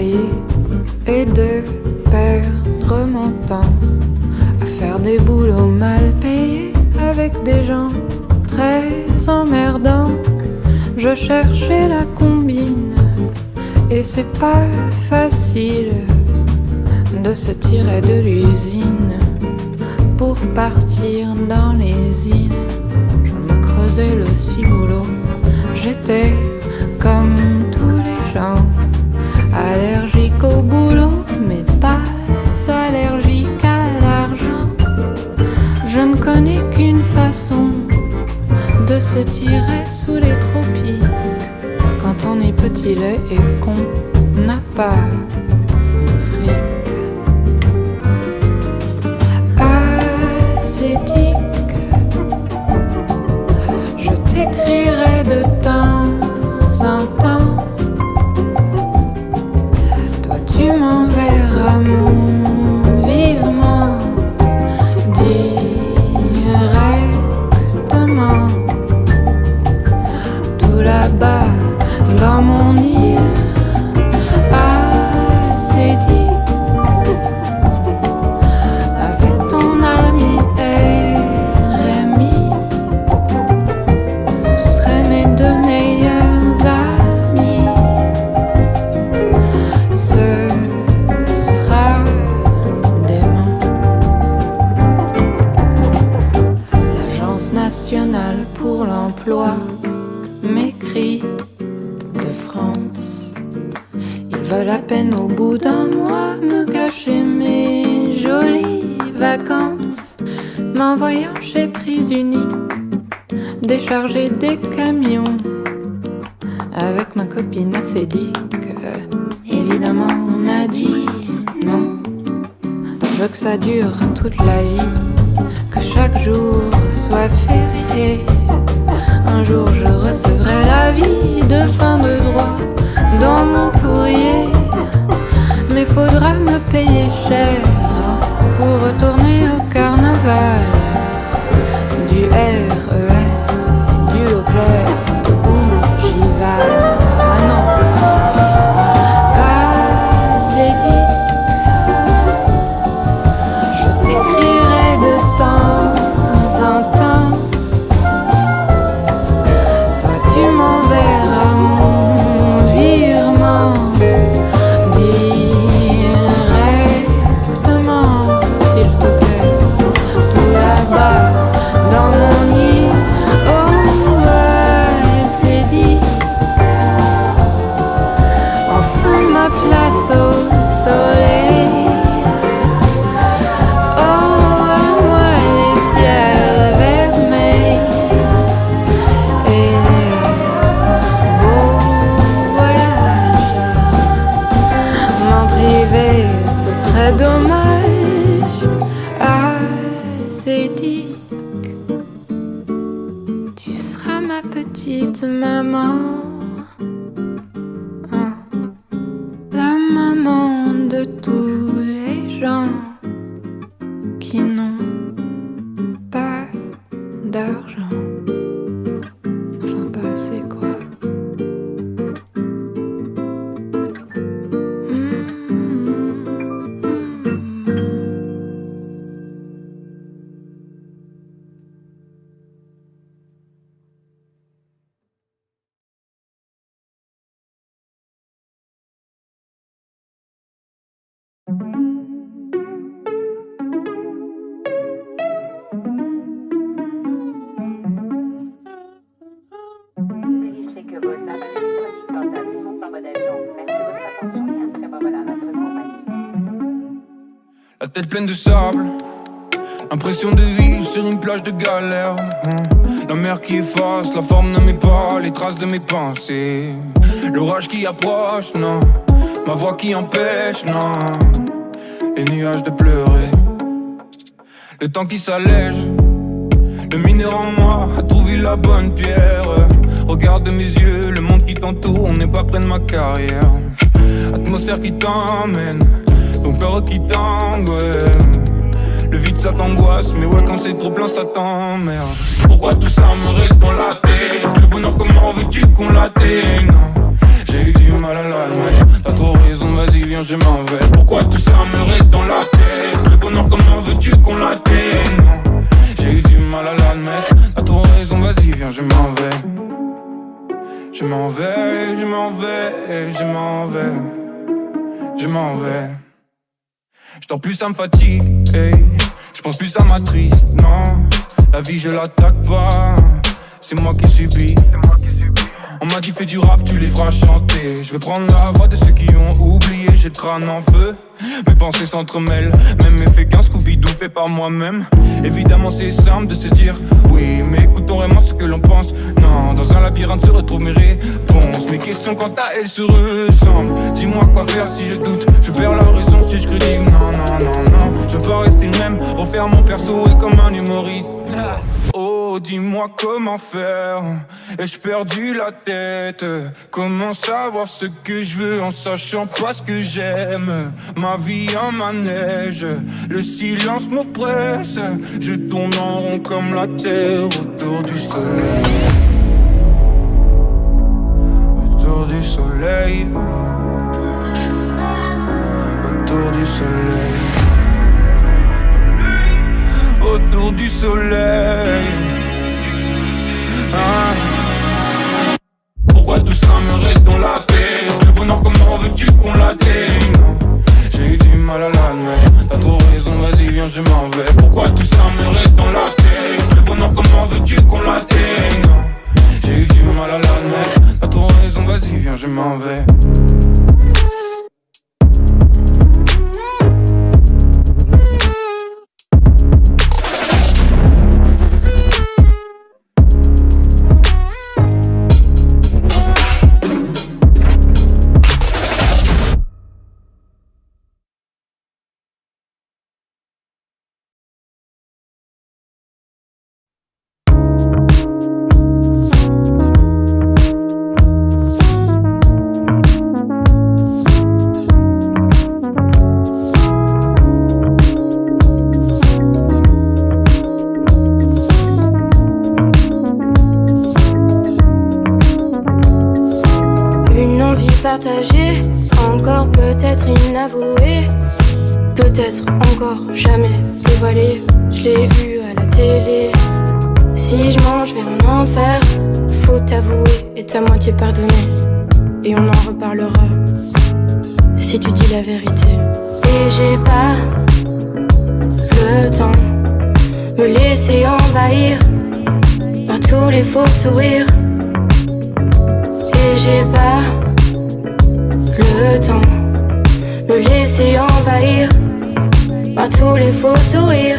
travailler et de perdre mon temps à faire des boulots mal payés avec des gens très emmerdants. Je cherchais la combine et c'est pas facile de se tirer de l'usine pour partir dans les îles. Je me creusais le ciboulot, j'étais comme tous les gens, allergique au boulot, mais pas allergique à l'argent. Je ne connais qu'une façon de se tirer sous les tropiques quand on est petit, laid et qu'on n'a pas de fric. Ascétique, je t'écrirai de temps en temps. Toi tu m'enverras mon virement directement. Tout là-bas dans mon île ascétique, avec ton ami RMI, vous serez mes deux meilleurs amis. Ce sera dément. L'Agence nationale pour l'emploi m'écrit de France. Ils veulent à peine au bout d'un mois me gâcher mes jolies vacances, m'envoyant chez Prise Unique décharger des camions avec ma copine acédique. Évidemment on a dit non. Je veux que ça dure toute la vie, que chaque jour soit férié. Un jour je recevrai l'avis de fin de droit dans mon courrier, mais faudra me payer cher pour retourner au carnaval du RER, du Leclerc de Bougival. Ah non, ascétique, je t'écrirai de temps en temps. Tu m'enverras mon virement directement, s'il te plaît. Tout là-bas dans mon île, oh c'est dit. Enfin ma place au soleil. Oh moi les ciels vermeils et m'en priver, ce serait dommage. Ascétique, tu seras ma petite maman, la maman de tous les gens qui n'ont pas d'argent. Enfin pas assez quoi. Vérifiez que vos appareils portables sont en mode avion. Merci de votre attention et un très bon vol à notre compagnie. La tête pleine de sable, impression de vivre sur une plage de galère. La mer qui efface la forme de mes pas, les traces de mes pensées. L'orage qui approche, non. Ma voix qui empêche, non. Les nuages de pleurer. Le temps qui s'allège. Le mineur en moi a trouvé la bonne pierre. Regarde mes yeux, le monde qui t'entoure, on n'est pas près de ma carrière. Atmosphère qui t'emmène, ton cœur qui tangue, ouais. Le vide ça t'angoisse, mais ouais quand c'est trop plein ça t'emmerde. Pourquoi tout ça me reste dans la tête? Le bonheur comment veux-tu qu'on l'atteigne? J'ai eu du mal à l'admettre. T'as trop raison, vas-y viens je m'en vais. Pourquoi tout ça me reste dans la tête? Le bonheur comment veux-tu qu'on l'atteigne? J'ai eu du mal à l'admettre. T'as trop raison, vas-y viens je m'en vais. Je m'en vais, je m'en vais, je m'en vais. Je m'en vais. Je dors plus, ça me fatigue, hey. Je pense plus à ma triste, non. La vie je l'attaque pas, c'est moi qui subis. On m'a dit fais du rap, tu les feras chanter. Je vais prendre la voix de ceux qui ont oublié. J'ai le crâne en feu, mes pensées s'entremêlent. Même effet qu'un Scooby-Doo fait par moi-même. Évidemment c'est simple de se dire oui, mais écoutons vraiment ce que l'on pense. Non, dans un labyrinthe se retrouvent mes réponses. Mes questions quant à elles se ressemblent. Dis-moi quoi faire si je doute. Je perds la raison si je critique. Non, non, non, non. Je veux pas rester le même, refaire mon perso et comme un humoriste. Oh, dis-moi comment faire. Ai-je perdu la tête? Comment savoir ce que je veux en sachant pas ce que j'aime? Ma vie en manège, le silence m'oppresse. Je tourne en rond comme la terre autour du soleil. Autour du soleil. Autour du soleil. Autour du soleil. Ah. Pourquoi tout ça me reste dans la tête? Le bonheur comment veux-tu qu'on l'atteigne? J'ai eu du mal à l'admettre. T'as trop raison, vas-y viens je m'en vais. Pourquoi tout ça me reste dans la tête? Le bonheur comment veux-tu qu'on l'atteigne? J'ai eu du mal à l'admettre. T'as trop raison, vas-y viens je m'en vais. Partagée, encore peut-être inavouée, peut-être encore jamais dévoilée. Je l'ai vu à la télé. Si je mange vers un enfer, faut t'avouer et ta moitié pardonner. Et on en reparlera si tu dis la vérité. Et j'ai pas le temps me laisser envahir par tous les faux sourires. Et j'ai pas le temps me laisser envahir par tous les faux sourires.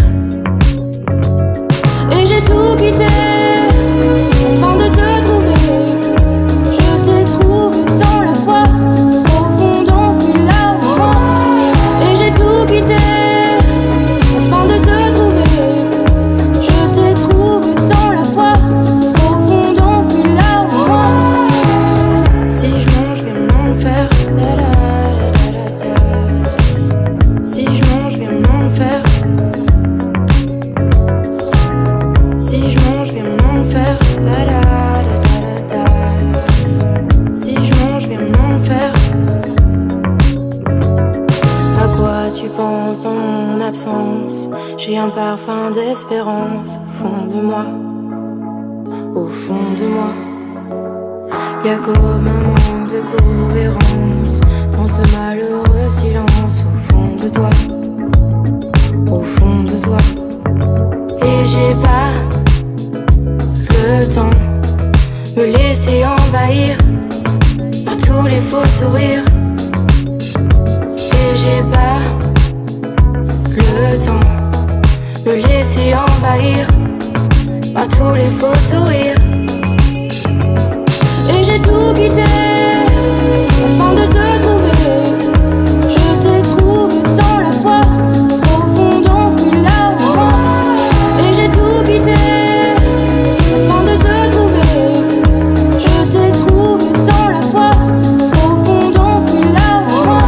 Et j'ai tout quitté afin de te trouver. Je t'ai trouvé dans la foi, au fond d'enfui là au moi. Et j'ai tout quitté afin de te trouver. Je t'ai trouvé dans la foi, au fond d'enfui là au moi. Si je mange viens m'en faire. Si je mange viens m'en faire. Si je mange viens m'en faire. Si je mange viens m'en faire. À quoi tu penses dans mon absence? J'ai un parfum d'espérance au fond de moi. Au fond de moi. Y'a comme un manque de cohérence dans ce malheureux silence au fond de toi. Au fond de toi. Et j'ai pas le temps me laisser envahir par tous les faux sourires. Et j'ai pas le temps me laisser envahir par tous les faux sourires. Et j'ai tout quitté afin de te trouver. Je t'ai trouvé dans la foi, au fond d'enfui là au moi. Et j'ai tout quitté afin de te trouver. Je t'ai trouvé dans la foi, au fond d'enfui là au moi.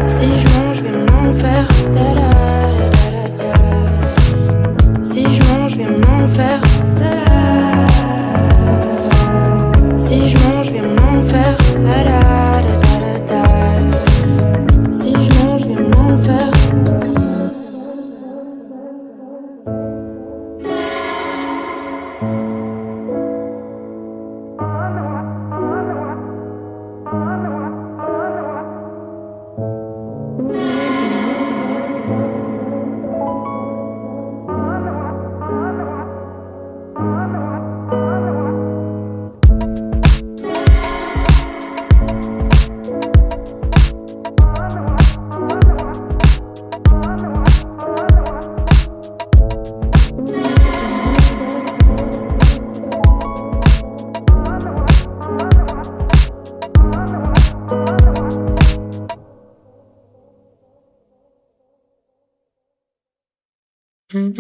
Si je mange viens m'en faire. Si je mange viens m'en faire. Si je mange viens C'est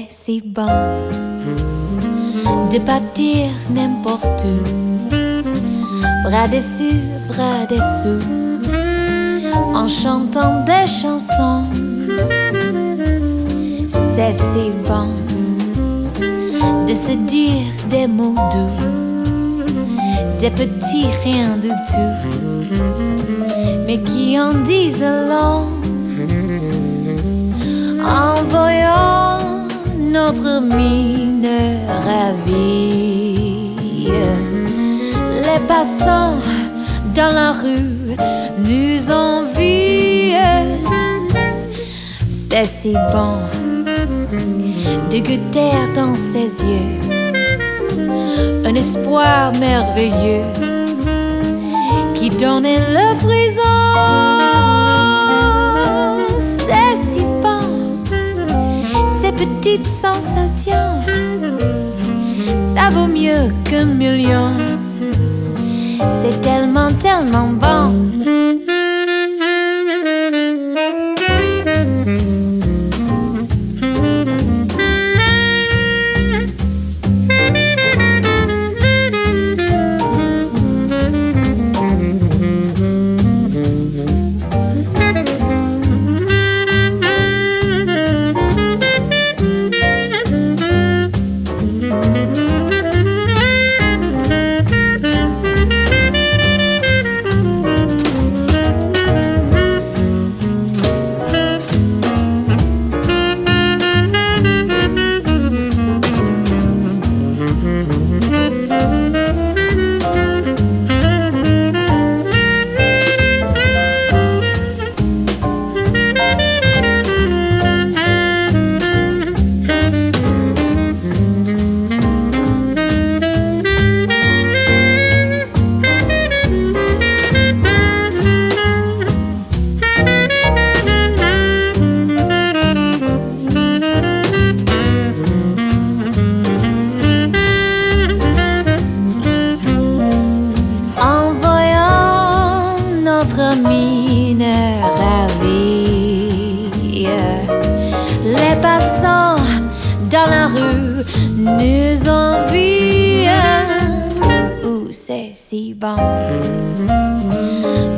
si bon de partir n'importe où, bras dessus, bras dessous, en chantant des chansons. C'est si bon de se dire des mots doux, des petits riens du tout, mais qui en disent long. En voyant notre mine ravie, les passants dans la rue nous envient. C'est si bon de goûter dans ses yeux un espoir merveilleux qui donne le frisson. C'est si bon, ces petites sensations, ça vaut mieux qu'un million. C'est tellement, tellement bon.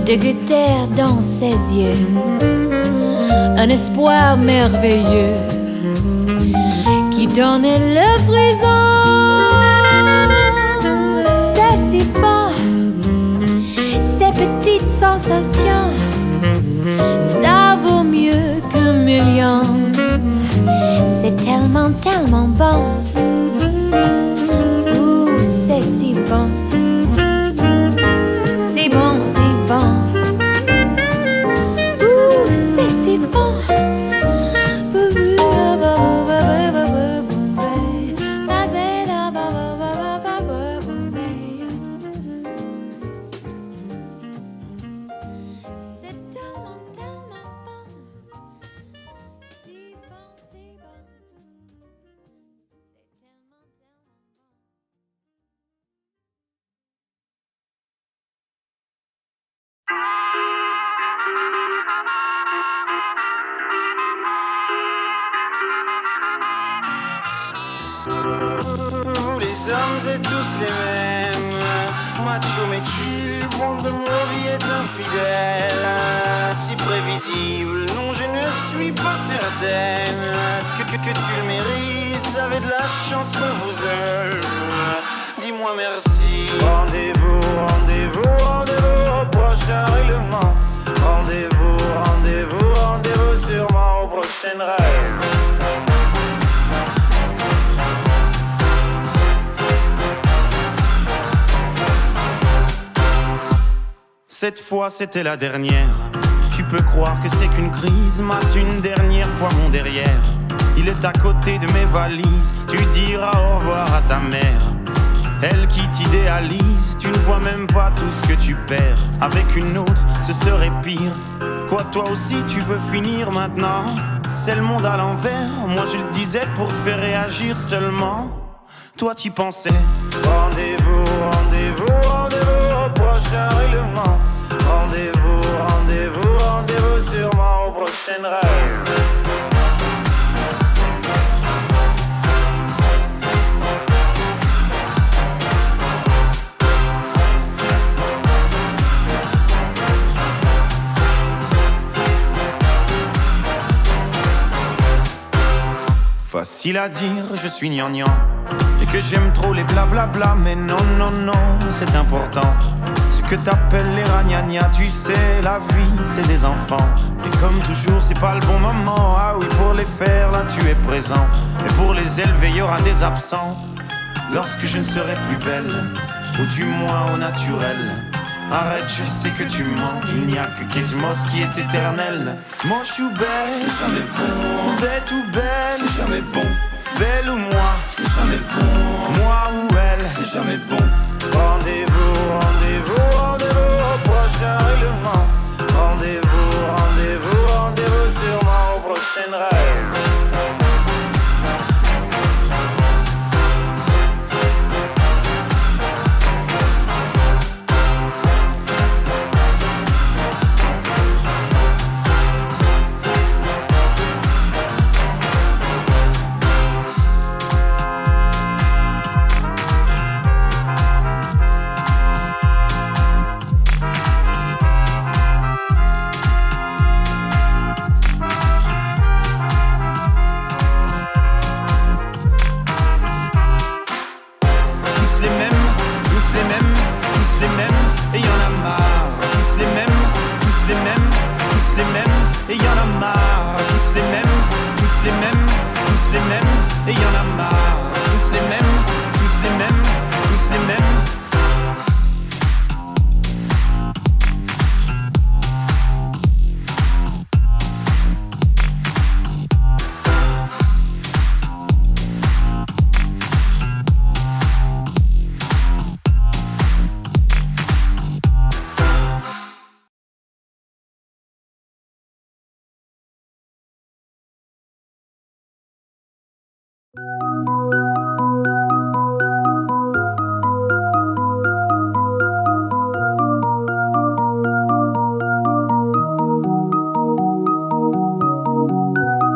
De goûter dans ses yeux un espoir merveilleux qui donne le frisson. C'est si bon, ces petites sensations, ça vaut mieux qu'un million. C'est tellement, tellement bon. C'est si bon. C'est bon, c'est bon. C'est si bon. C'est tellement, tellement bon. Si bon, c'est bon. C'est tellement, tellement bon. Vous les hommes êtes tous les mêmes, macho mais chill, monde de nos vies est infidèle, si prévisible, non je ne suis pas certaine que tu le mérites, ça avait de la chance que vous aime, dis-moi merci. Rendez-vous, rendez-vous, rendez-vous au prochain règlement, rendez-vous, rendez-vous, rendez-vous sûrement au prochain rêve. Cette fois c'était la dernière. Tu peux croire que c'est qu'une crise. Mate une dernière fois mon derrière. Il est à côté de mes valises. Tu diras au revoir à ta mère. Elle qui t'idéalise. Tu ne vois même pas tout ce que tu perds. Avec une autre ce serait pire. Quoi toi aussi tu veux finir maintenant? c'est le monde à l'envers. Moi je le disais pour te faire réagir seulement. Toi t'y pensais. Rendez-vous, rendez-vous, rendez-vous au prochain règlement. Rendez-vous, rendez-vous, rendez-vous sûrement au prochain rêve. Facile à dire, je suis gnangnan et que j'aime trop les blablabla. Mais non, non, non, c'est important. Ce que t'appelles les ragnagnas, tu sais, la vie, c'est des enfants. Et comme toujours, c'est pas le bon moment. Ah oui, pour les faire, là, tu es présent. Et pour les élever, y aura des absents. Lorsque je ne serai plus belle, ou du moins au naturel. Arrête, je sais que tu mens. Il n'y a que Kate Moss qui est éternelle. Moche ou belle, c'est jamais bon. Bête ou belle, c'est jamais bon. Belle ou moi, c'est jamais bon. Moi ou elle, c'est jamais bon. Rendez-vous, rendez-vous, rendez-vous au prochain règlement. Rendez-vous, rendez-vous, rendez-vous sûrement au prochain rêve.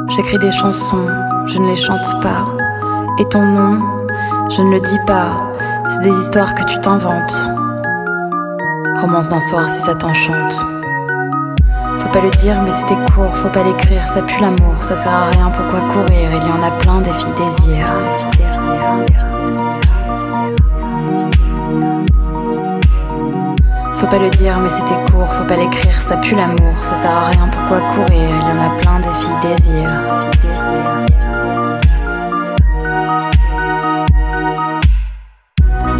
J'écris des chansons, je ne les chante pas. Et ton nom, je ne le dis pas. C'est des histoires que tu t'inventes. Romance d'un soir si ça t'enchante. Faut pas le dire mais c'était court, faut pas l'écrire, ça pue l'amour, ça sert à rien, pourquoi courir? Il y en a plein des filles désir. Faut pas le dire mais c'était court, faut pas l'écrire, ça pue l'amour, ça sert à rien, pourquoi courir? Il y en a plein des filles désir.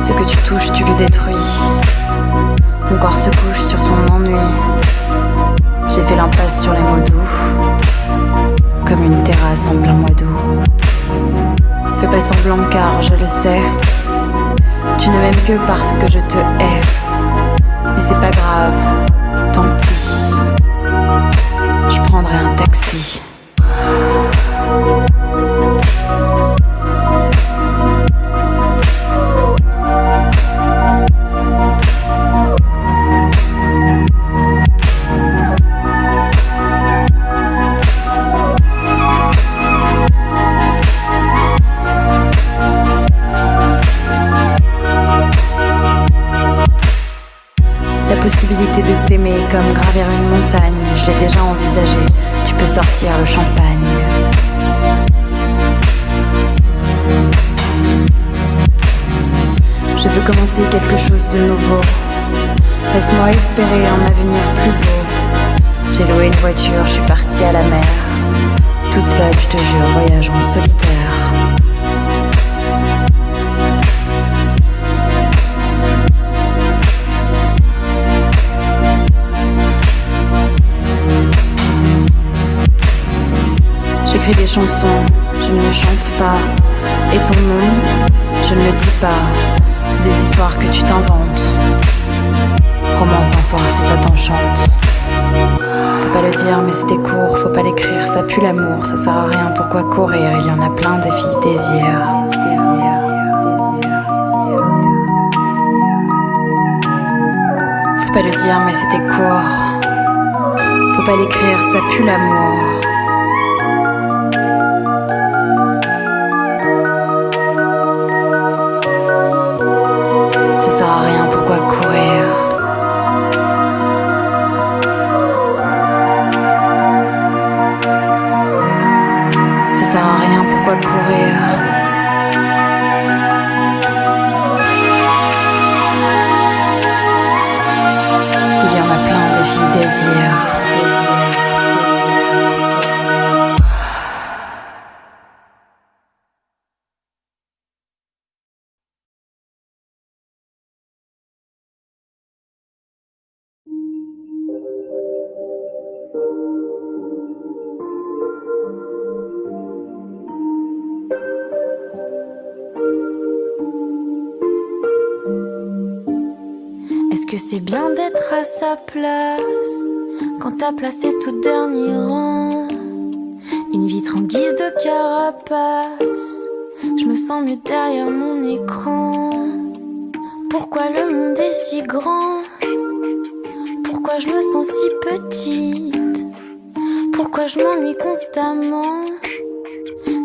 Ce que tu touches, tu le détruis. Mon corps se couche sur ton ennui. J'ai fait l'impasse sur les mots doux, comme une terrasse en plein mois d'août. Fais pas semblant car je le sais, tu ne m'aimes que parce que je te hais. Mais c'est pas grave, tant pis, je prendrai un taxi. Possibilité de t'aimer comme gravir une montagne, je l'ai déjà envisagé, tu peux sortir le champagne. Je veux commencer quelque chose de nouveau, laisse-moi espérer un avenir plus beau. J'ai loué une voiture, je suis partie à la mer, toute seule je te jure, voyage en solitaire. J'écris des chansons, je ne les chante pas. Et ton nom, je ne le dis pas. C'est des histoires que tu t'inventes. Romance d'un soir si ça t'enchante. Faut pas le dire mais c'était court, faut pas l'écrire, ça ça pue l'amour, ça sert à rien, pourquoi courir? Il y en a plein des filles désirent. Faut pas le dire mais c'était court. Faut pas l'écrire, ça pue l'amour. Ça sert à rien, pourquoi courir? Ça sert à rien, pourquoi courir? Il y en a plein des filles désirent. Est-ce que c'est bien d'être à sa place quand t'as placé tout dernier rang? Une vitre en guise de carapace. Je me sens mieux derrière mon écran. Pourquoi le monde est si grand? Pourquoi je me sens si petite? Pourquoi je m'ennuie constamment?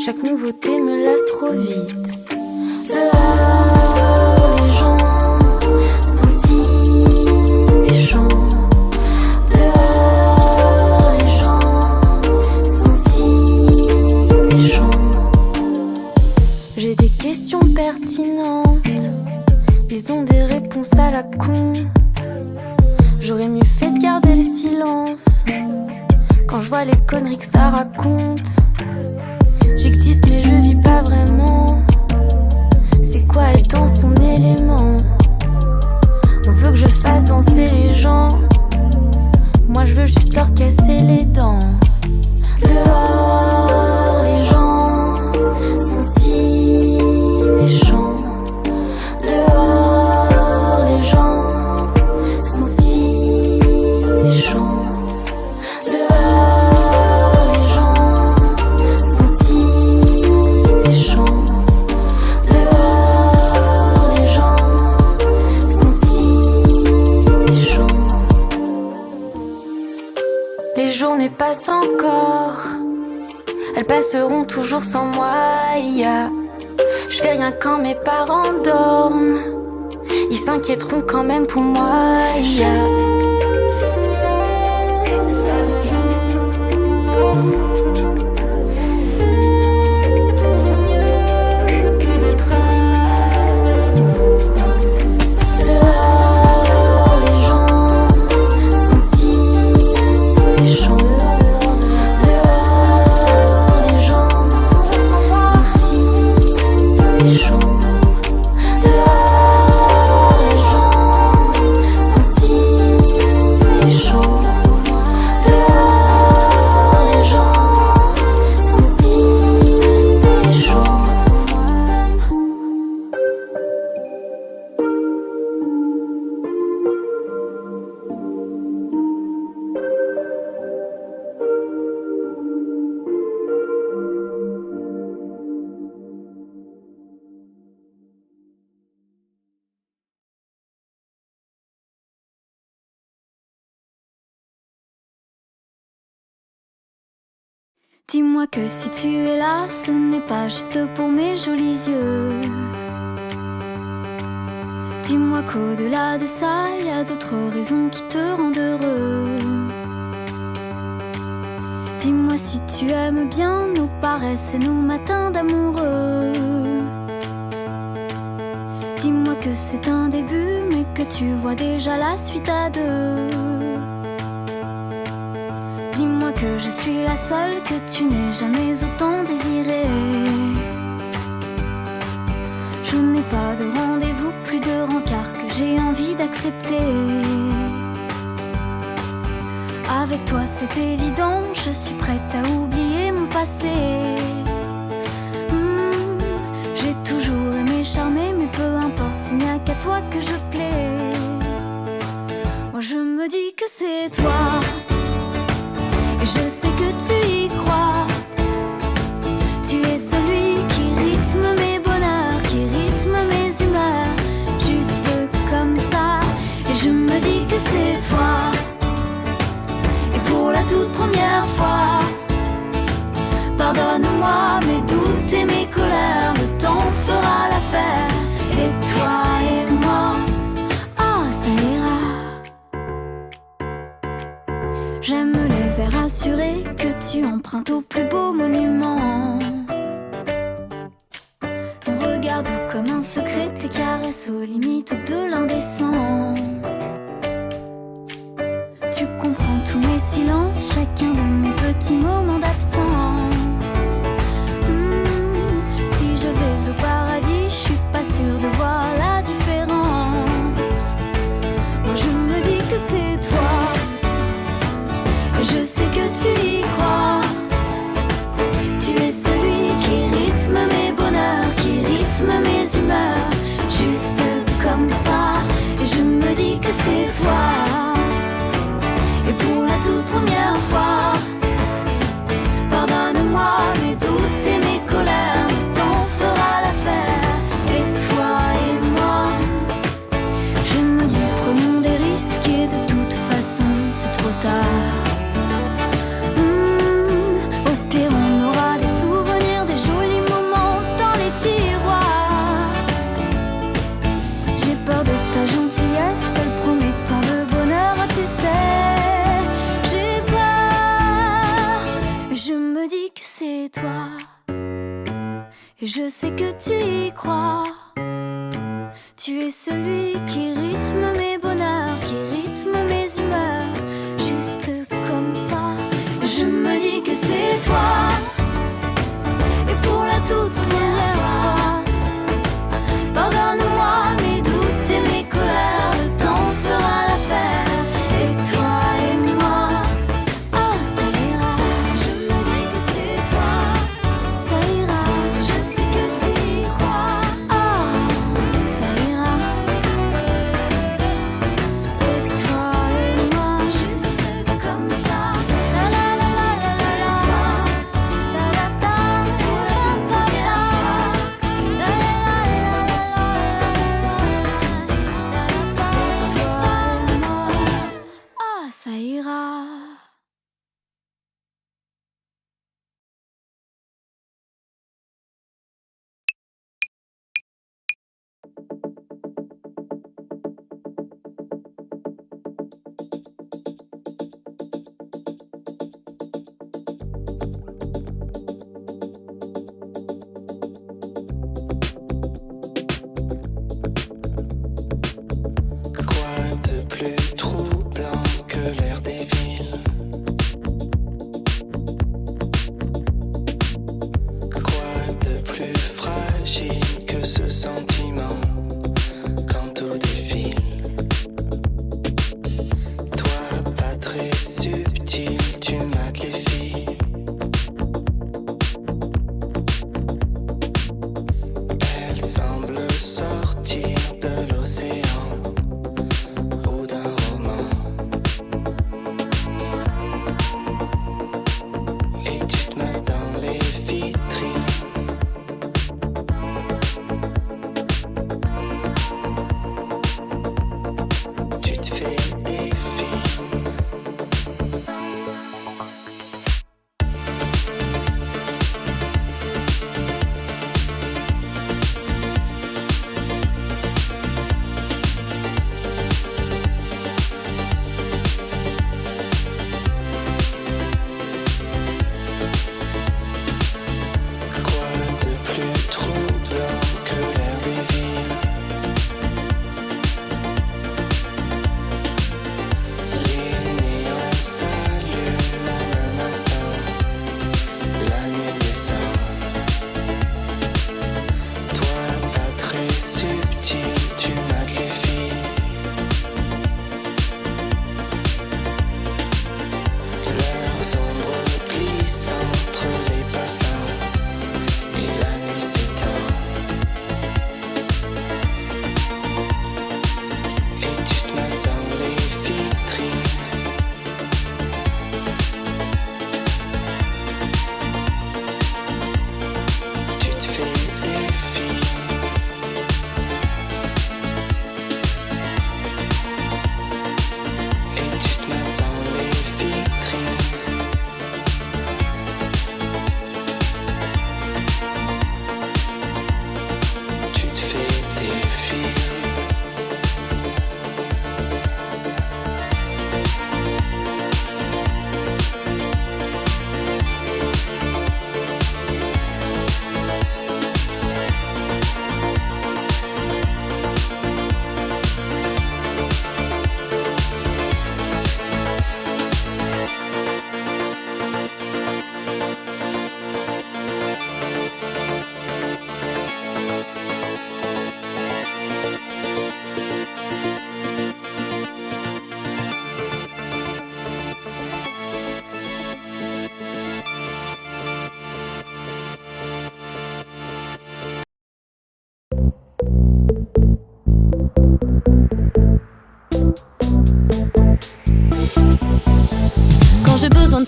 Chaque nouveauté me lasse trop vite. Dehors, les gens sont si méchants. Dehors, les gens sont si méchants. J'ai des questions pertinentes. Ils ont des réponses à la con. J'aurais mieux fait de garder le silence quand je vois les conneries que ça raconte. J'existe mais je vis pas vraiment. C'est quoi être dans son élément? On veut que je fasse danser les gens. Moi je veux juste leur casser les dents. Dehors les gens sont si méchants. Dehors les gens sont si méchants. Dehors les gens sont si méchants. Dehors les gens sont si méchants. Les journées passent encore, elles passeront toujours sans moi. Je fais rien quand mes parents dorment, ils s'inquiéteront quand même pour moi. Dehors les gens sont si méchants. Dehors les gens sont si méchants. Dehors les gens sont si méchants. Dehors les gens sont si méchants. Dis-moi que si tu es là, ce n'est pas juste pour mes jolis yeux. Dis-moi qu'au-delà de ça, il y a d'autres raisons qui te rendent heureux. Dis-moi si tu aimes bien nos paresses et nos matins d'amoureux. Dis-moi que c'est un début, mais que tu vois déjà la suite à deux. Dis-moi que je suis la seule que tu n'aies jamais autant désirée. Je n'ai pas de rendez-vous, plus de rencard que j'ai envie d'accepter. Avec toi c'est évident, je suis prête à oublier mon passé. J'ai toujours aimé charmer, mais peu importe s'il n'y a qu'à toi que je plais. Moi je me dis que c'est toi, et je sais que tu y crois. J'aime les airs assurés que tu empruntes au plus beau monument. Ton regard doux comme un secret, tes caresses aux limites de l'indécent. Tu comprends tous mes silences, chacun de mes petits moments d'absence. Si je vais au paradis, je suis pas sûre de voir la différence. Moi je me dis que c'est toi, et je sais que tu y crois. Tu es celui qui rythme mes bonheurs, qui rythme mes humeurs, juste comme ça. Et je me dis que c'est toi. Et pour la toute première fois, pardonne-moi mes doutes et mes colères, le temps fera l'affaire. Et toi et moi, je me dis prenons des risques et de toute façon c'est trop tard. Au pire on aura des souvenirs, des jolis moments dans les tiroirs. J'ai peur de ta gentillesse, elle promet tant de bonheur, tu sais. J'ai peur, mais je me dis que c'est toi. Et je sais que tu y crois. Tu es celui qui rythme mes bonheurs, qui rythme mes humeurs, juste comme ça. Je me dis que c'est toi. Et pour la toute première fois, pardonne-moi mes doutes et mes colères, le temps fera l'affaire. Et toi et moi, oh ça ira. Je me dis que c'est toi, ça ira. Je sais que tu y crois, oh ça ira. Et toi et moi, juste comme ça. La la la la la la la. La la la pour la toute première fois. La la la la la la. Toi et moi, oh ça ira. Quoi de plus troublant que l'air des villes?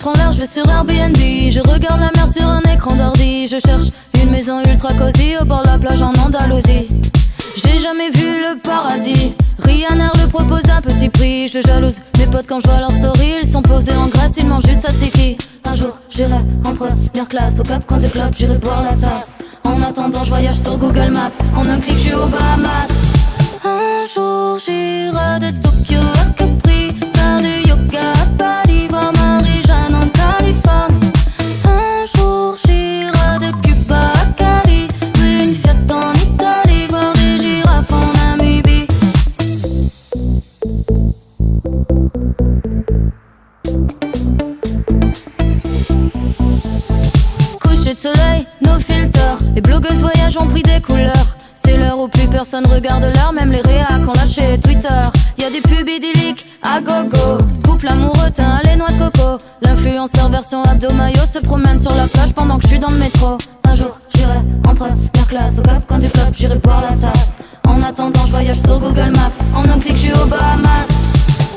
prends l'air, je vais sur Airbnb. Je regarde la mer sur un écran d'ordi. Je cherche une maison ultra cosy au bord de la plage en Andalousie. J'ai jamais vu le paradis. Rihanna le propose à petit prix. Je jalouse mes potes quand je vois leur story. Ils sont posés en Grèce, ils mangent du tzatziki. Un jour j'irai en première classe aux quatre coins du club, j'irai boire la tasse. En attendant je voyage sur Google Maps. En un clic je suis aux Bahamas. Un jour j'irai de Tokyo à Capri, faire du yoga à Bali, voir Marie-Jeanne en Californie. Un jour j'irai de Cuba à Cali, une fête en Italie, voir des girafes en Namibie. Coucher de soleil, nos filters, les blogueuses voyagent ont pris des couleurs. C'est l'heure où plus personne regarde l'heure, même les réacs ont lâché Twitter. Y'a des pubs idylliques à gogo, couple amoureux teint les noix de coco. L'influenceur version abdo-maillot se promène sur la plage pendant que je suis dans le métro. Un jour j'irai en première classe aux quatre coins du club, j'irai boire la tasse. En attendant je voyage sur Google Maps, en un clic je suis aux Bahamas.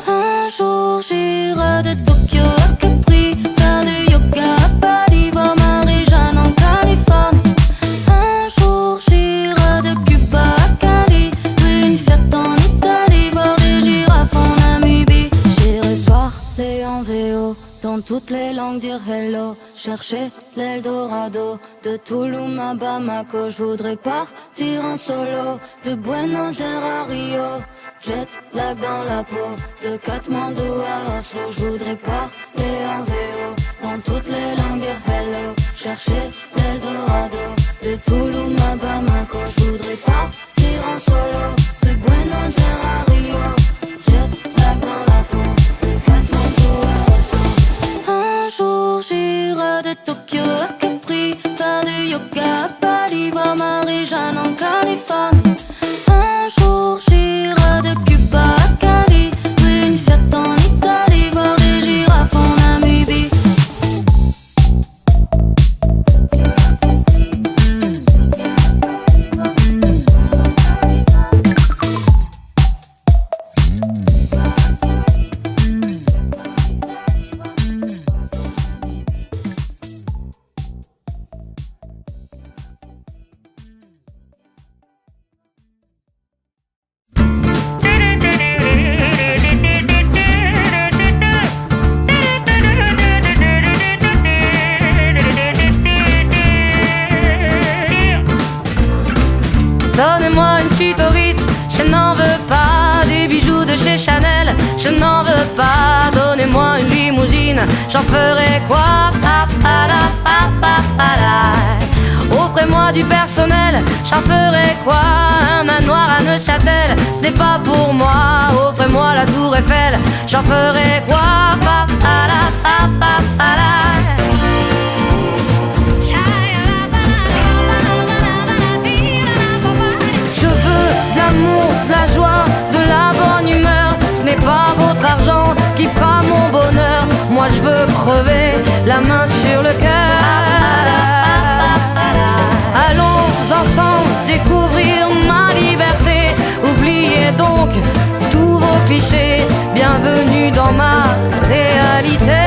Un jour j'irai de Tokyo à Capri, faire du yoga à Bali, voir Marie-Jeanne en Californie. Un jour j'irai de Cuba à Cali, une fête en Italie, voir des girafes en Namibie. J'irai parler en VO, dans toutes les langues dire hello, chercher l'Eldorado, de Tulum à Bamako. Je voudrais partir en solo, de Buenos Aires à Rio, jet lag dans la peau, de Katmandou à Oslo. Je voudrais parler en VO, dans toutes les langues dire hello, chercher l'Eldorado, de Tulum à Bamako. Je voudrais partir en solo, de Buenos Aires à Rio, jet lag dans la peau, de Katmandou à Oslo. Un jour j'irai de Tokyo à Capri, faire du yoga à Bali, voir Marie-Jeanne en Californie. Un jour j'irai de Cuba à Cali, une fête en Italie, voir des girafes en Namibie. Donnez-moi une suite au Ritz, je n'en veux pas. Des bijoux de chez Chanel, je n'en veux pas. Donnez-moi une limousine, j'en ferai quoi? Offrez-moi du personnel, j'en ferai quoi? Un manoir à Neuchâtel, ce n'est pas pour moi. Offrez-moi la tour Eiffel, j'en ferai quoi? Je veux de l'amour, de la joie, de la bonne humeur. Ce n'est pas votre argent qui fera mon bonheur. Moi je veux crever, la main sur le cœur. Allons ensemble découvrir ma liberté. Oubliez donc tous vos clichés. Bienvenue dans ma réalité.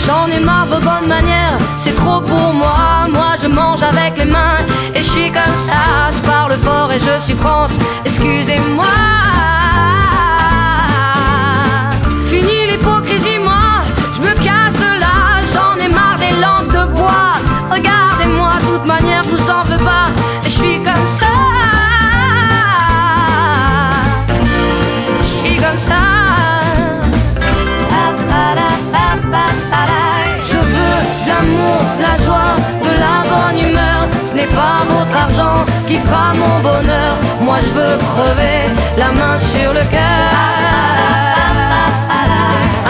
J'en ai marre de vos bonnes manières, c'est trop pour moi. Moi je mange avec les mains et je suis comme ça. Je parle fort et je suis France, excusez-moi. Fini l'hypocrisie, moi je me casse de là. J'en ai marre des lampes de bois. Regardez-moi, de toute manière je vous en veux pas. Et je suis comme ça. Je suis comme ça. Je veux de l'amour, de la joie, de la bonne humeur. Ce n'est pas votre argent qui fera mon bonheur. Moi je veux crever, la main sur le cœur.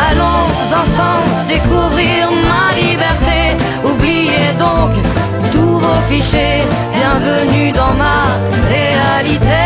Allons ensemble découvrir ma liberté. Oubliez donc tous vos clichés. Bienvenue dans ma réalité.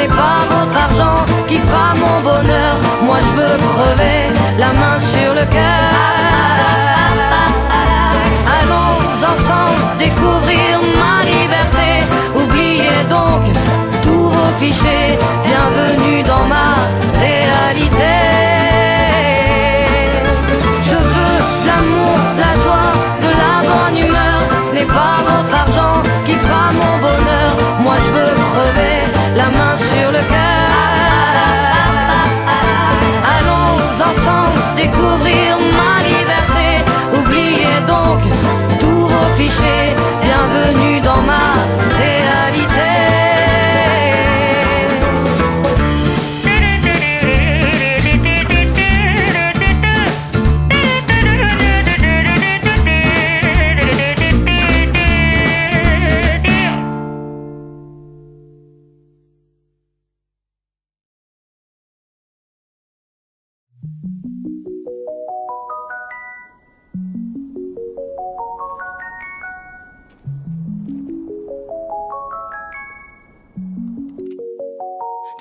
n'est pas votre argent qui fera mon bonheur. Moi je veux crever la main sur le cœur. Allons ensemble découvrir ma liberté. Oubliez donc tous vos clichés. Bienvenue dans ma réalité. Je veux de l'amour, de la joie, de la bonne humeur. Ce n'est pas votre argent qui fera mon bonheur. Moi je veux crever la main sur le cœur. Allons ensemble découvrir ma liberté. Oubliez donc tous vos clichés. Bienvenue dans ma réalité.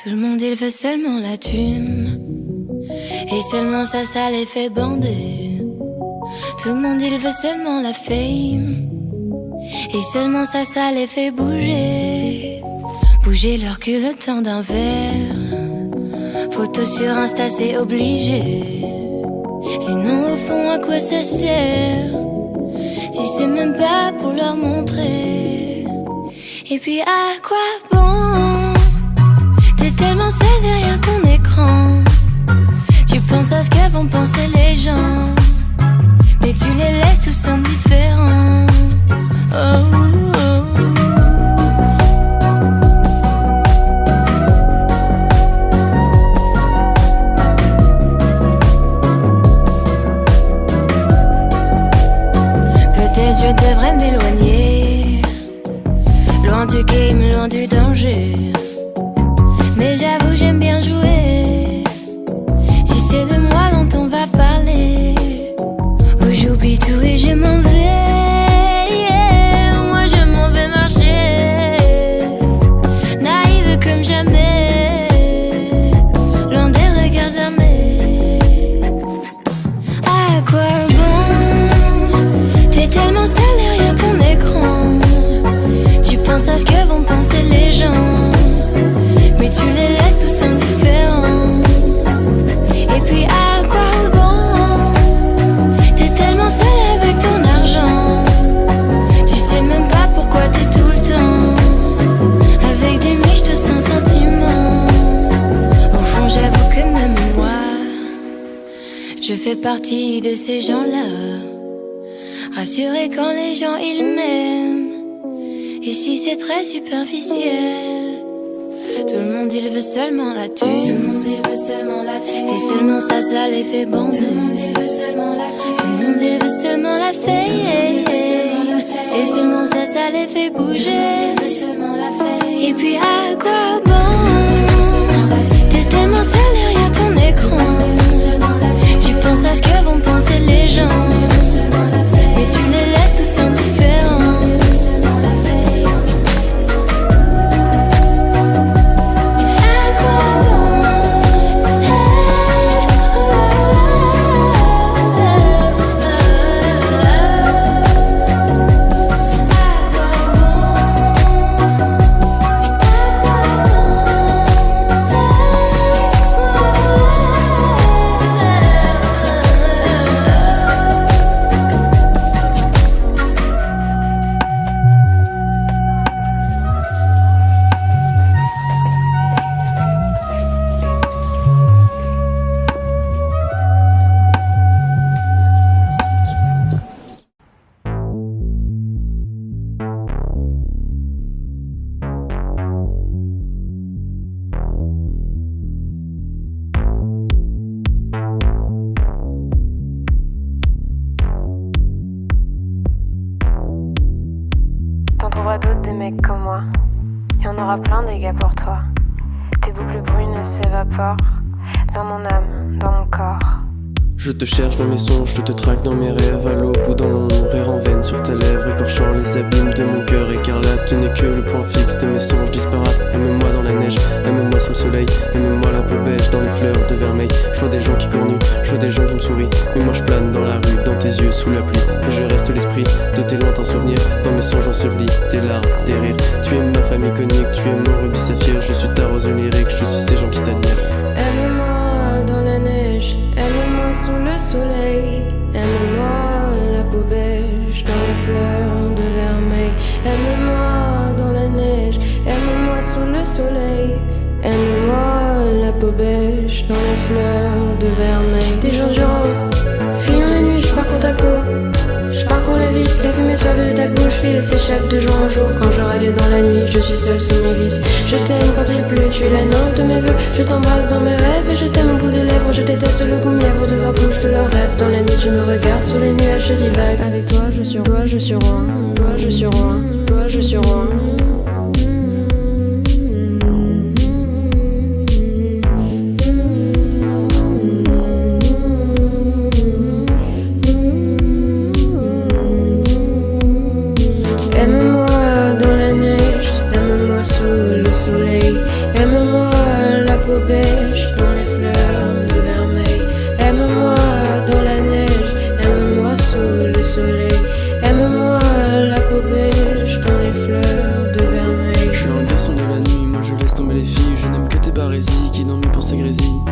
Tout le monde il veut seulement la thune, et seulement ça les fait bander. Tout le monde il veut seulement la fame, et seulement ça les fait bouger. Bouger leur cul le temps d'un verre. Photo sur Insta c'est obligé. Sinon au fond à quoi ça sert, si c'est même pas pour leur montrer. Et puis à quoi bon? T'es tellement seul derrière ton écran. Tu penses à ce que vont penser les gens, mais tu les laisses tous indifférents. Oh, oh, oh. Peut-être je devrais m'éloigner, loin du game, loin du danger. Mais j'avoue j'aime bien jouer. Si c'est de moi dont on va parler, où j'oublie tout et je m'en vais, yeah. Moi je m'en vais marcher, naïve comme jamais, loin des regards armés. À quoi bon? T'es tellement seul derrière ton écran. Tu penses à ce que vont penser les gens, mais tu les laisses tous indifférents. Et puis à quoi bon? T'es tellement seul avec ton argent. Tu sais même pas pourquoi t'es tout le temps avec des miches sans sentiments. Au fond j'avoue que même moi, je fais partie de ces gens-là, rassurés quand les gens ils m'aiment. Et si c'est très superficiel, tout le monde il veut seulement la thune. Tout le monde il veut seulement la thune. Et seulement ça les fait bander. Tout le monde il veut seulement la thune. Tout le monde il veut seulement la fame. Et seulement ça les fait bouger. Et puis à quoi bon? T'es tellement seul derrière ton écran. Tu penses à ce que vont penser les gens, mais tu les laisses tous indifférents. D'autres des mecs comme moi. Il y en aura plein des gars pour toi. Tes boucles brunes s'évaporent dans mon âme, dans mon corps. Je te cherche dans mes songes, je te traque dans mes rêves. À l'aube ou dans l'ombre, rire en veine sur tes lèvres, écorchant les abîmes de mon cœur écarlate. Tu n'es que le point fixe de mes songes disparates. Aime-moi dans la neige, aime-moi sous le soleil. Aime-moi la peau beige dans les fleurs de vermeil. Je vois des gens qui cornuent, je vois des gens qui me sourient. Mais moi je plane dans la rue, dans tes yeux, sous la pluie. Et je reste l'esprit de tes lointains souvenirs. Dans mes songes ensevelis, des larmes, des rires. Tu es ma famille conique, tu es mon rubis saphir. Je suis ta rose lyrique, je suis ces gens qui t'admirent. Aime-moi dans la neige, aime-moi sous le soleil. Aime-moi la peau beige dans les fleurs de vermeil. Aime-moi dans la neige, aime-moi sous le soleil. Aime-moi la peau beige dans les fleurs de vermeil. Des jours durant, fuyant la nuit, je parcours ta peau. Je parcours la vie, la fumée suave de ta bouche file, s'échappe de jour en jour. Quand je râle dans la nuit, je suis seule sous mes vices. Je t'aime quand il pleut, tu es la nymphe de mes vœux. Je t'embrasse dans mes rêves et je t'aime au bout des lèvres. Je déteste le goût mièvre de leur bouche, de leurs rêves. Dans la nuit, tu me regardes sous les nuages, je divague. Avec toi, je suis roi, je suis roi. Toi, je suis roi, toi, je suis roi. Soleil. Aime-moi la peau beige dans les fleurs de vermeil. Aime-moi dans la neige, aime-moi sous le soleil. Aime-moi la peau beige dans les fleurs de vermeil. Je suis un garçon de la nuit, moi je laisse tomber les filles. Je n'aime que tes barésies qui dans mes pensées grésillent.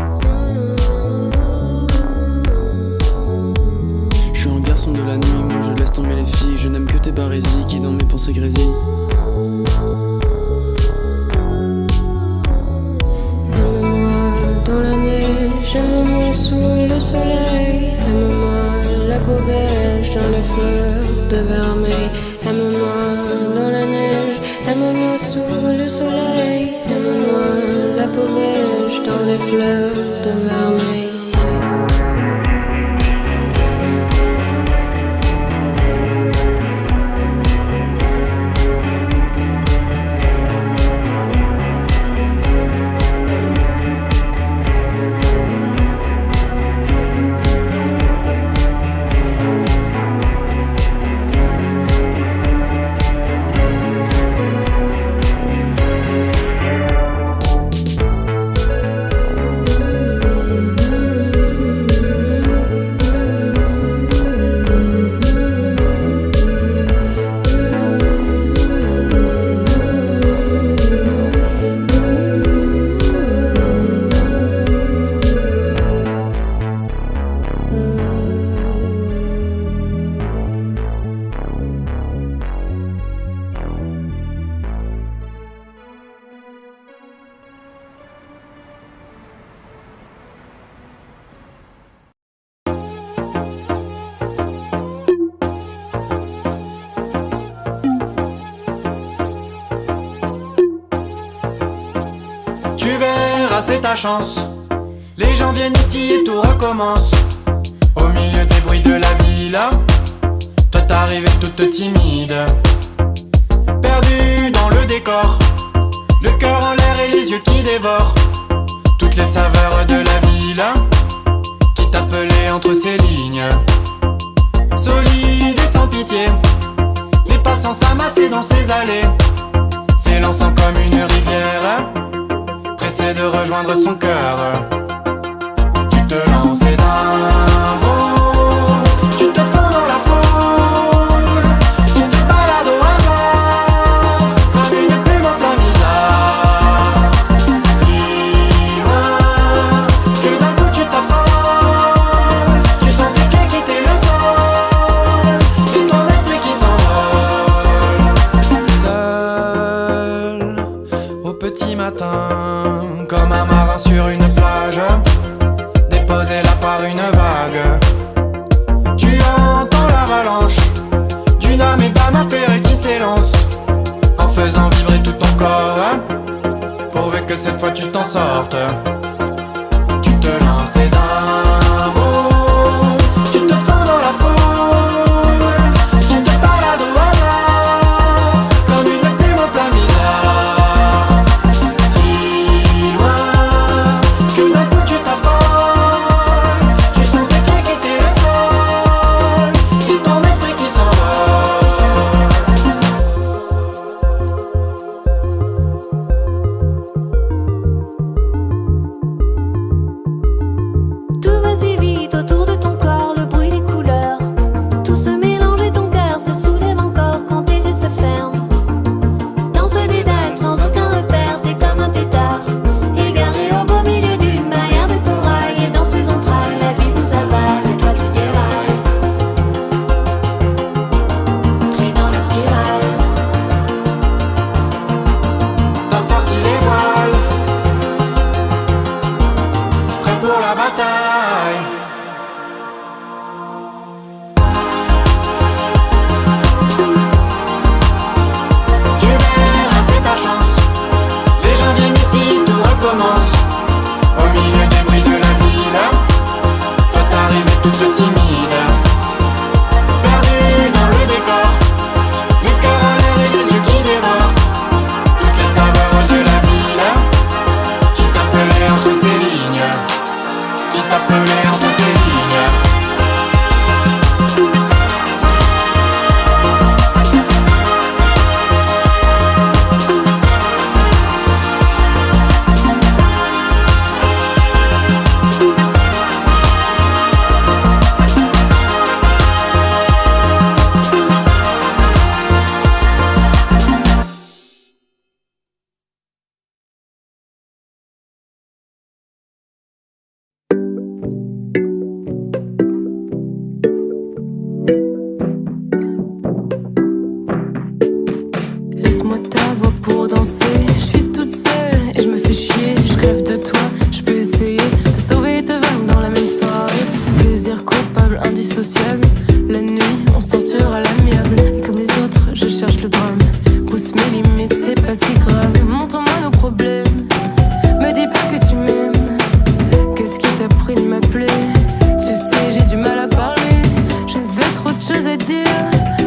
Je suis un garçon de la nuit, moi je laisse tomber les filles. Je n'aime que tes barésies qui dans mes pensées grésillent. Aime-moi sous le soleil, aime-moi la peau beige dans les fleurs de vermeil. Aime-moi dans la neige, aime-moi sous le soleil. Aime-moi la peau beige dans les fleurs de vermeil. C'est ta chance. Les gens viennent ici et tout recommence. Au milieu des bruits de la ville, toi t'arrives toute timide, perdue dans le décor, le cœur en l'air et les yeux qui dévorent toutes les saveurs de la ville qui t'appelait entre ces lignes. Solide et sans pitié, les passants s'amassaient dans ses allées, s'élançant comme une rivière, pressé de rejoindre son cœur. Tu te lances d'un bond, tu te fonds dans la foule, tu te balades au hasard, comme une plume en plein bizarre. Si loin, que d'un coup tu t'affoles, tu sens tes pieds quitter le sol, et ton esprit qui s'envole. Seul, au petit matin, comme un marin sur une plage, déposé là par une vague. Tu entends l'avalanche d'une âme et d'âme affairée qui s'élance, en faisant vibrer tout ton corps, pourvu que cette fois tu t'en sortes. Tu te lances d'un bond, tu te fonds dans la foule, tu te balades au hasard, comme une plume en plein milliard. Si loin, que d'un coup tu t'affoles, tu sens tes pieds quitter le sol, et ton esprit qui s'envole. bataille. Tu verras, c'est ta chance. Les gens viennent ici, tout recommence. Au milieu des bruits de la ville, toi t'arrives toute timide, perdue dans le décor, le cœur en l'air et les yeux qui dévorent toutes les saveurs de la ville, qui t'appelait entre ces lignes, qui t'appelait entre ces lignes. Laisse-moi ta voix pour danser. Je suis toute seule et je me fais chier. Je crève de toi, je peux essayer de sauver et te vaincre dans la même soirée. Plaisir coupable, indissociable. La nuit, on se torture à l'amiable. Et comme les autres, je cherche le drame. Pousse mes limites, c'est pas si grave. Montre-moi nos problèmes. Me dis pas que tu m'aimes. Qu'est-ce qui t'a pris de m'appeler? Tu sais, j'ai du mal à parler. J'avais trop de choses à dire,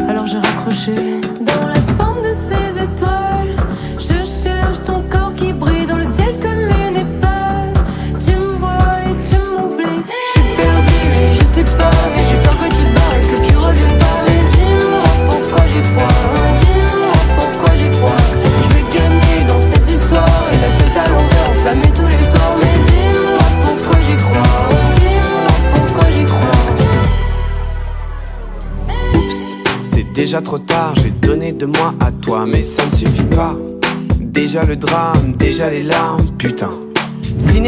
alors j'ai raccroché. Dans la forme de ces étoiles, je cherche ton corps qui brille dans le ciel comme une épave. Tu me vois et tu m'oublies. Je suis perdue et je sais pas, mais j'ai peur que tu te barres et que tu reviennes pas. Mais dis-moi pourquoi j'ai froid, dis-moi pourquoi j'ai froid. Je vais gagner dans cette histoire et la tête à l'envers, on se la met tous les soirs. Mais dis-moi pourquoi j'y crois, dis-moi pourquoi j'y crois. Oups, c'est déjà trop tard, j'ai donné de moi à toi, mais ça ne suffit pas. Déjà le drame, déjà les larmes, putain.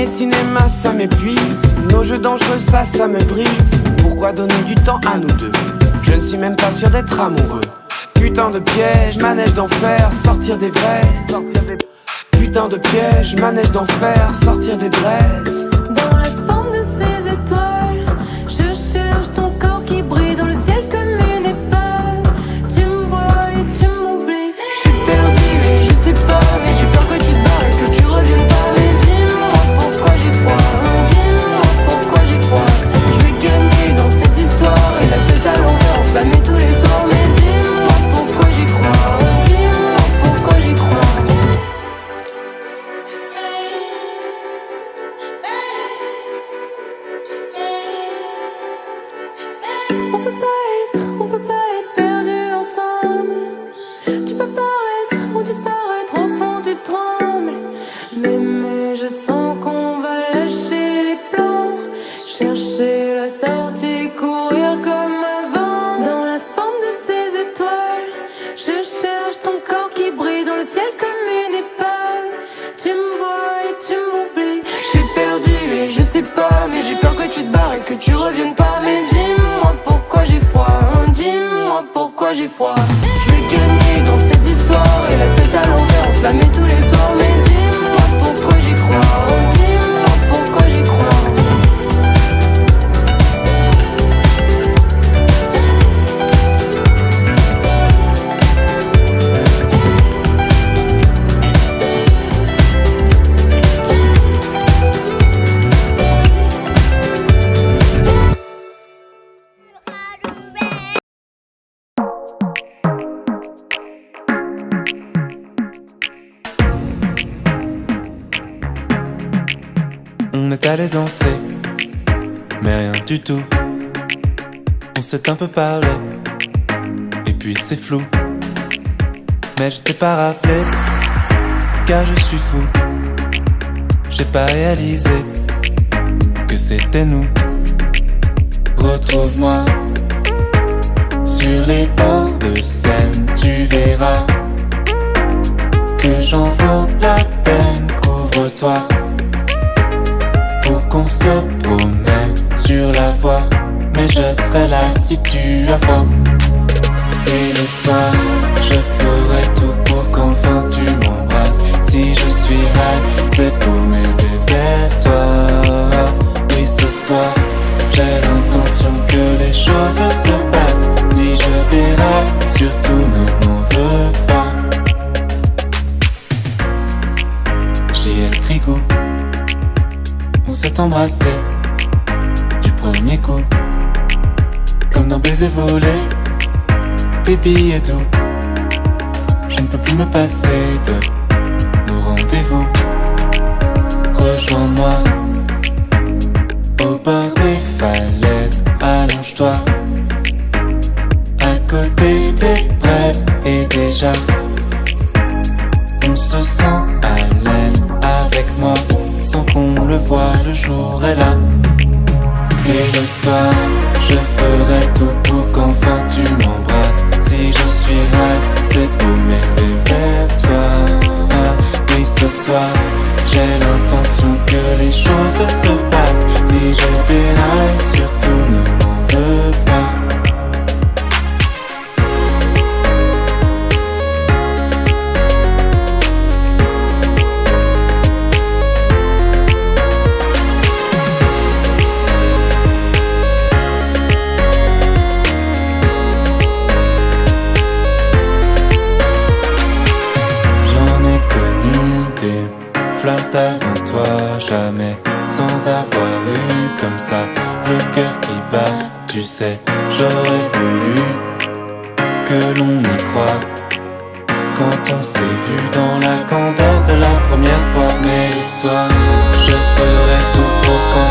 Cinéma, ça m'épuise. Nos jeux dangereux, ça me brise. Pourquoi donner du temps à nous deux? Je ne suis même pas sûr d'être amoureux. Putain de piège, manège d'enfer, sortir des braises. Putain de piège, manège d'enfer, sortir des braises. Dans la forme de ces étoiles, je cherche ton corps qui brille dans le ciel comme une épave. Tu me vois et tu m'oublies. Je suis perdue et je sais pas, mais j'ai peur que tu te barres et que tu reviennes pas. Mais dis-moi pourquoi j'ai froid, dis-moi pourquoi j'ai froid. Je vais gagner dans cette histoire et la tête à l'envers, on se la met tous les soirs. Mais dis-moi pourquoi j'y crois, dis-moi pourquoi j'y crois. On peut pas être perdus ensemble. Tu peux paraître ou disparaître au fond du tremble. Mais je sens qu'on va lâcher les plans, chercher la sortie, courir comme avant. Dans la forme de ces étoiles, je cherche ton corps qui brille dans le ciel comme une épave. Tu me vois et tu m'oublies. Je suis perdue et je sais pas, mais j'ai peur que tu te barres et que tu reviennes pas. Mais dis-moi pourquoi j'ai froid, dis-moi pourquoi j'ai froid. Je vais gagner dans cette histoire et la tête à l'envers, on se la met tous les soirs. Mais dis-moi pourquoi j'y crois, dis-moi pourquoi j'y crois. On est allé danser, mais rien du tout. On s'est un peu parlé, et puis c'est flou. Mais je t'ai pas rappelé, car je suis fou. J'ai pas réalisé que c'était nous. Retrouve-moi sur les bords de Seine, tu verras que j'en vaux la peine. Couvre-toi pour qu'on se promène sur la voie, mais je serai là si tu as froid. Et le soir, je ferai tout pour qu'enfin tu m'embrasses. Si je suis raide, c'est pour m'élever vers toi. Oui, ce pris goût. On s'est embrassé du premier coup, comme dans Baiser volé, baby et doux. Je ne peux plus me passer de nos rendez-vous. Rejoins-moi au bord des falaises, allonge-toi à côté des braises. Et déjà on se sent à l'aise avec moi, sans qu'on le voie, le jour est là. Et le soir, je ferai tout pour qu'enfin tu m'embrasses. Si je suis rêve, c'est pour m'élever vers toi. Ah, oui, ce soir, j'ai l'intention que les choses se passent. Si je déraille, surtout ne m'en veux pas. Flotte avant toi, jamais sans avoir eu comme ça le cœur qui bat. Tu sais, j'aurais voulu que l'on y croit quand on s'est vu dans la candeur de la première fois. Mais le soir, je ferai tout pour qu'on